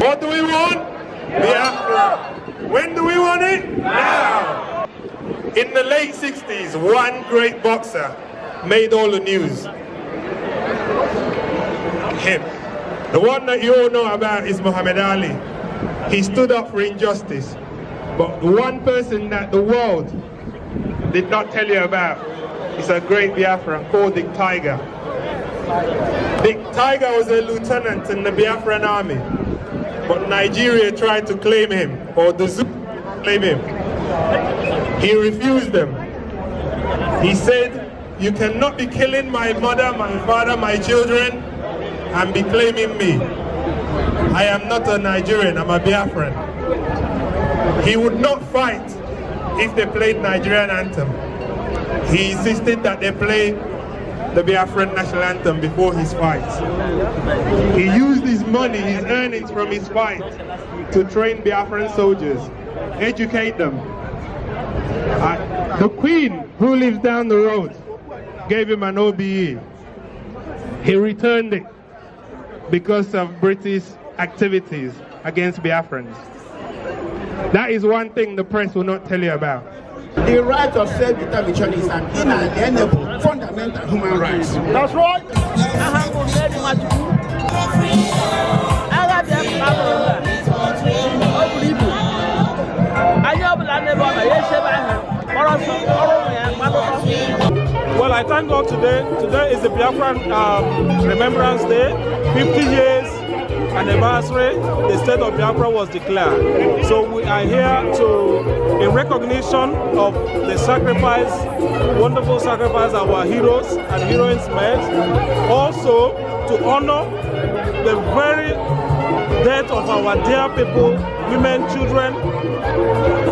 What do we want? Biafra. When do we want it? Now. In the late 60s, one great boxer made all the news. Him. The one that you all know about is Muhammad Ali. He stood up for injustice. But the one person that the world did not tell you about is a great Biafran called Dick Tiger. Dick Tiger was a lieutenant in the Biafran army. But Nigeria tried to claim him, or the Zulu claim him. He refused them. He said, you cannot be killing my mother, my father, my children, and be claiming me. I am not a Nigerian, I'm a Biafran. He would not fight if they played Nigerian anthem. He insisted that they play the Biafran national anthem before his fights. He used his money, his earnings from his fight to train Biafran soldiers, educate them. The Queen, who lives down the road, gave him an OBE. He returned it because of British activities against Biafrans. That is one thing the press will not tell you about. The right of self-determination is an inalienable fundamental human right. That's right. Well, I thank God today. Today is the Biafran Remembrance Day, 50 years anniversary. The state of Biafra was declared. So we are here in recognition of the sacrifice, wonderful sacrifice our heroes and heroines made. Also to honor the very death of our dear people, women, children,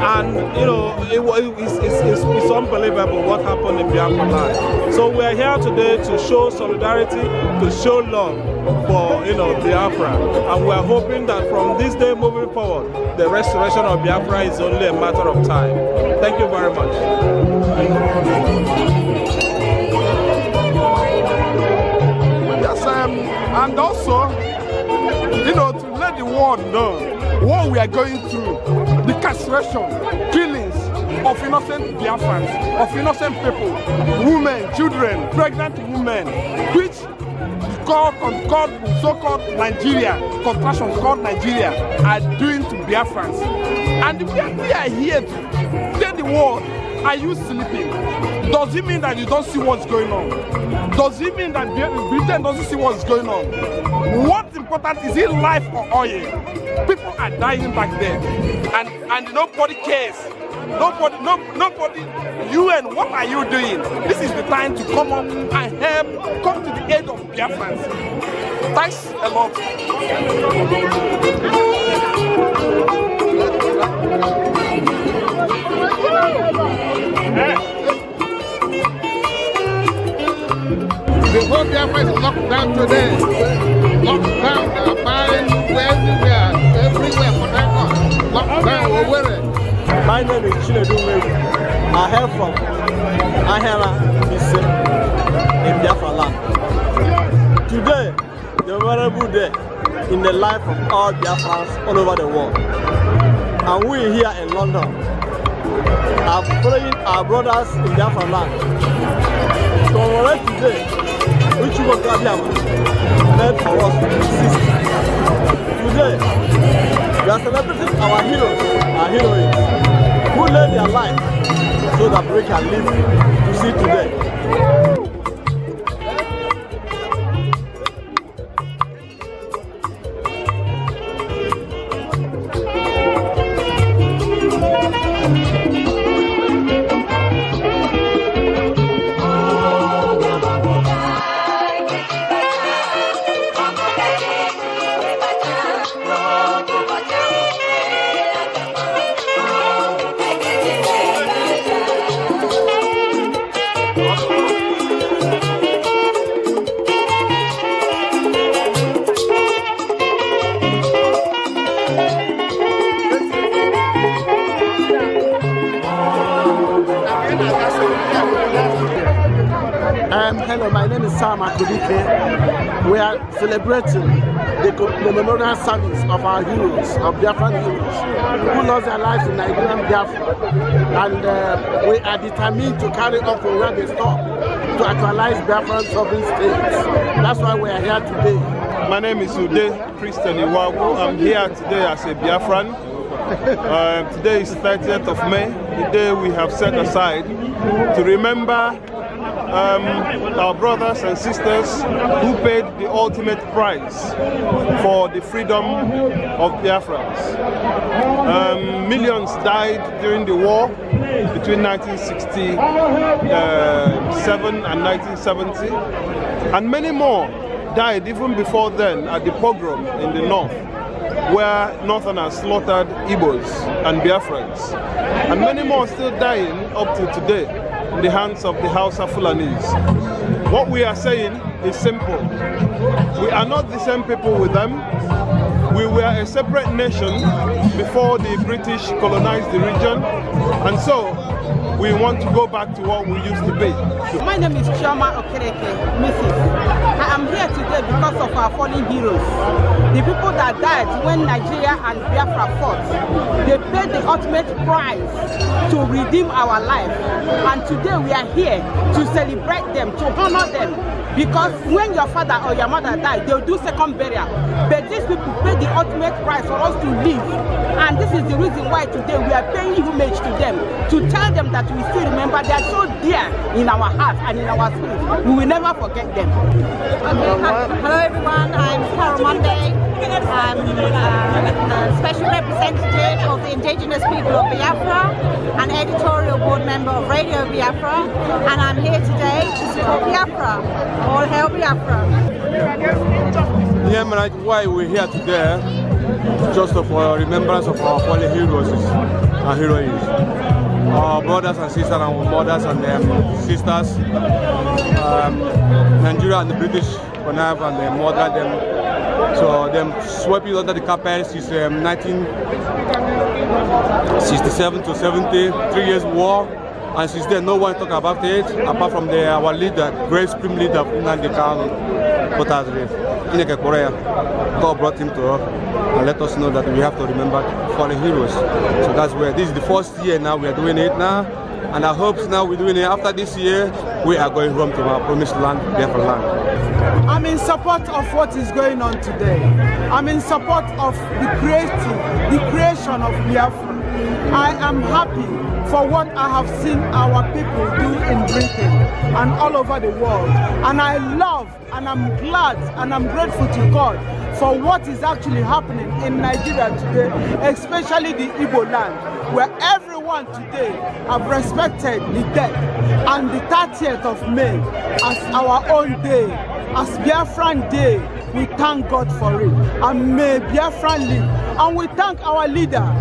and you know it's unbelievable what happened in Biafra land. So we are here today to show solidarity, to show love for Biafra, and we are hoping that from this day moving forward, the restoration of Biafra is only a matter of time. Thank you very much. Yes, and also, to let the world know what we are going through, the castration, killings of innocent Biafrans, of innocent people, women, children, pregnant women, which so-called Nigeria, contractions called Nigeria, are doing to Biafrans. And we are here to tell the world, are you sleeping? Does it mean that you don't see what's going on? Does it mean that Britain doesn't see what's going on? What's important, is it life or oil? People are dying back there, and nobody cares. Nobody, UN, what are you doing? This is the time to come up and help, come to the aid of Biafrans. Thanks a lot. The whole Biafra is locked down today. Locked down, they are buying everywhere for that one. Locked down, we're worried. My name is Chinedu Meru. I hail from Ahera Ise in Biafra land. Today, the memorable day in the life of all Biafrans all over the world. And we here in London are following our brothers in Biafra land. To commemorate today, which you will made for us in the 60s. Today, we are celebrating our heroes, our heroines, who laid their life so that we can live to see today. Hello, my name is Sam Akudike. We are celebrating the memorial service of our heroes, of Biafran heroes, who lost their lives in Nigerian Biafra. And we are determined to carry on from where they stopped, to actualize Biafran sovereign states. That's why we are here today. My name is Ude Christian Iwagu. I'm here today as a Biafran. Today is 30th of May, the day we have set aside to remember our brothers and sisters who paid the ultimate price for the freedom of Biafrans. Millions died during the war between 1967 and 1970, and many more died even before then at the pogrom in the north, where Northerners slaughtered Igbos and Biafrans. And many more still dying up to today in the hands of the Hausa Fulanis. What we are saying is simple. We are not the same people with them. We were a separate nation before the British colonized the region, and so we want to go back to what we used to be. My name is Chioma Okereke, Mrs. I am here today because of our fallen heroes. The people that died when Nigeria and Biafra fought. They paid the ultimate price to redeem our life. And today we are here to celebrate them, to honor them. Because when your father or your mother died, they'll do second burial. But these people paid the ultimate price for us to live. And this is the reason why today we are paying homage to them, to tell them that we still remember they are so dear in our hearts and in our spirit. We will never forget them. Okay, hello everyone, I'm Carol Monday. I'm a special representative of the indigenous people of Biafra, an editorial board member of Radio Biafra, and I'm here today to support Biafra. All hail Biafra. Yeah, why we're here today, just for remembrance of our fallen heroes and heroines. Our brothers and sisters and our mothers and sisters, Nigeria and the British connive and they murdered them. So them swept it under the carpet since 1967 to 70, 3 years war. And since then, no one talk about it, apart from our leader, great supreme leader, Nnamdi Kanu, God brought him to us and let us know that we have to remember fallen heroes. So that's where, this is the first year now, we are doing it now. And I hope now we're doing it. After this year, we are going home to our promised land, Biafra land. I'm in support of what is going on today. I'm in support of the creation of Biafra. I am happy for what I have seen our people do in Britain and all over the world. And I love and I'm glad and I'm grateful to God for what is actually happening in Nigeria today, especially the Igbo land, where everyone today have respected the dead and the 30th of May as our own day, as Biafran Day. We thank God for it, and may Biafran live. And we thank our leader,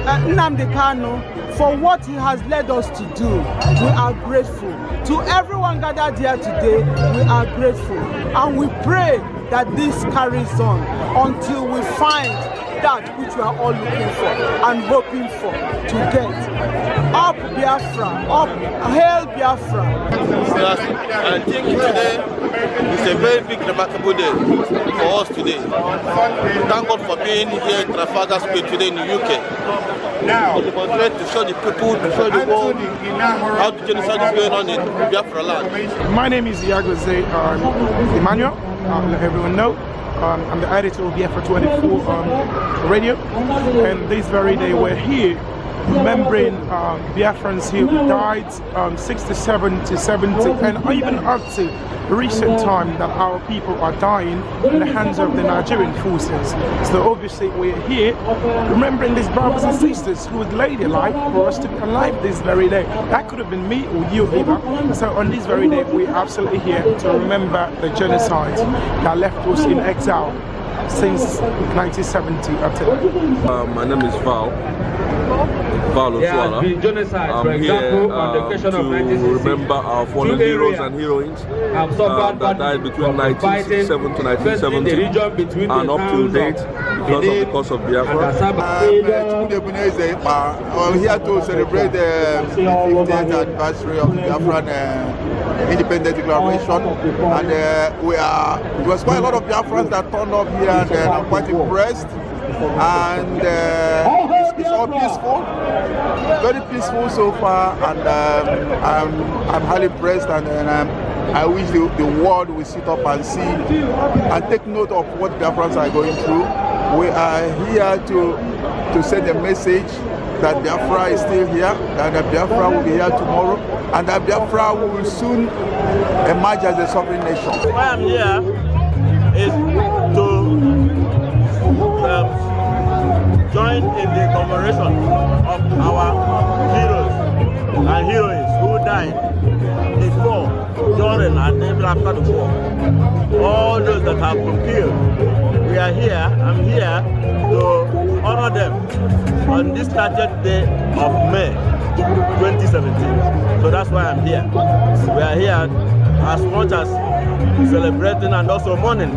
Nnamdi Kanu, for what he has led us to do. We are grateful. To everyone gathered here today, we are grateful. And we pray that this carries on until we find that which we are all looking for and hoping for to get. Up Biafra, up, hail Biafra. I think today is a very big, remarkable day for us today. Thank God for being here in Trafalgar Square today in the UK. Now, to demonstrate, to show the people, to show the world how the genocide is going on in Biafra land. My name is Iago Emmanuel, let everyone know. I'm the editor of Biafra 24 radio, and this very day we're here remembering Biafrans who died 67 to 70 and even up to recent time that our people are dying in the hands of the Nigerian forces. So obviously we're here remembering these brothers and sisters who would lay their life for us to be alive this very day. That could have been me or you either. So on this very day we're absolutely here to remember the genocide that left us in exile since 1970 up to now. My name is Val Osuala. I'm here to remember our fallen heroes and heroines that died between 1967 to 1970 and up to date because of the cause of Biafra. I'm here to celebrate the 50th anniversary of the Biafran independence declaration, and there was quite a lot of Biafrans that turned up here, and I'm quite impressed. And it's all peaceful, very peaceful so far, and I'm highly impressed, and I wish the world will sit up and see and take note of what Biafrans are going through. We are here to send a message that Biafra is still here, and that Biafra will be here tomorrow, and that Biafra will soon emerge as a sovereign nation. Why I'm here is to join in the commemoration of our heroes and heroines who died before, during, and even after the war. All those that have been killed. We are here, I'm here to honor them on this 30th day of May 2017. So that's why I'm here. We are here as much as celebrating and also mourning.